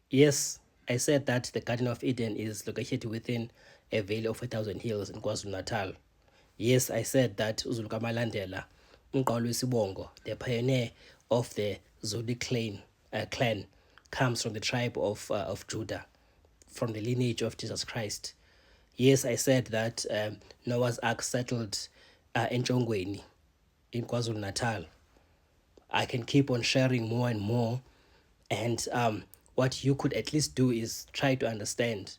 Yes, I said that the Garden of Eden is located within a valley of 1,000 hills in KwaZulu-Natal. Yes, I said that uZulu kaMalandela, uMgqalo Sibongo, the pioneer of the Zulu clan, comes from the tribe of Judah, from the lineage of Jesus Christ. Yes, I said that Noah's Ark settled in Chongweni, in KwaZulu-Natal. I can keep on sharing more and more. And what you could at least do is try to understand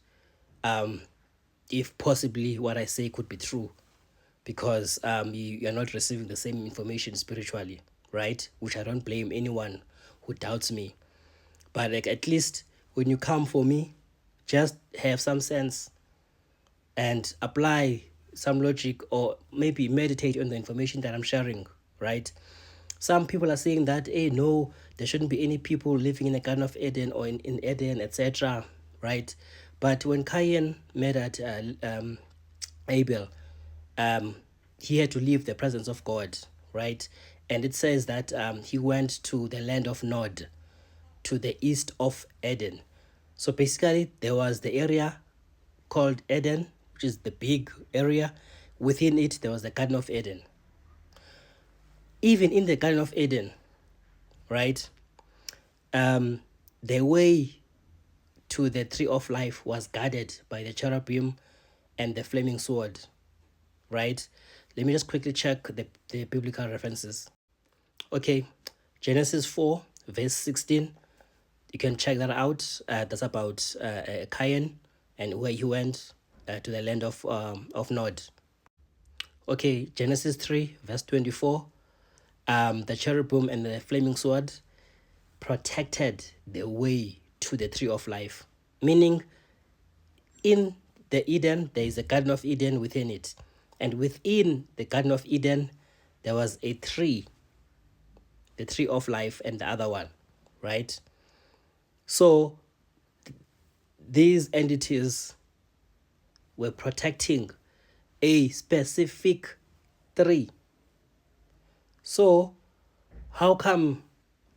if possibly what I say could be true, because you're not receiving the same information spiritually, right? Which I don't blame anyone who doubts me. But like, at least when you come for me, just have some sense and apply some logic, or maybe meditate on the information that I'm sharing, right? Some people are saying that, hey, no, there shouldn't be any people living in the Garden of Eden or in Eden, etc., right? But when Cain murdered Abel, um, he had to leave the presence of God, right? And it says that he went to the land of Nod, to the east of Eden. So basically, there was the area called Eden, which is the big area. Within it, there was the Garden of Eden. Even in the Garden of Eden, right, the way to the tree of life was guarded by the cherubim and the flaming sword, right? Let me just quickly check the biblical references. Okay, Genesis 4, verse 16. You can check that out. That's about Cain and where he went to the land of Nod. Okay, Genesis 3, verse 24. The cherubim and the flaming sword protected the way to the tree of life. Meaning, in the Eden, there is a Garden of Eden within it. And within the Garden of Eden, there was a tree, the tree of life, and the other one, right? So these entities were protecting a specific tree. So how come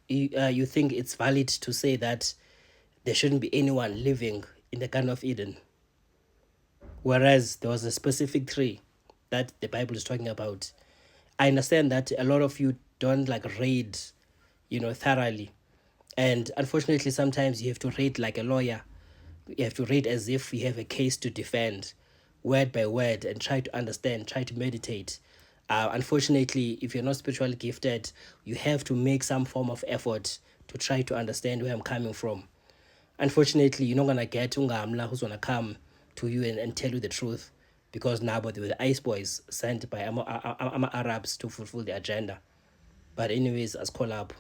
you think it's valid to say that there shouldn't be anyone living in the Garden of Eden, whereas there was a specific tree that the Bible is talking about? I understand that a lot of you don't like read, thoroughly. And unfortunately, sometimes you have to read like a lawyer. You have to read as if you have a case to defend, word by word, and try to understand, try to meditate. Unfortunately, if you're not spiritually gifted, you have to make some form of effort to try to understand where I'm coming from. Unfortunately, you're not gonna get ungamla who's gonna come to you and tell you the truth, because now but they were the ice boys sent by Arabs to fulfill the agenda. But anyways, as call up.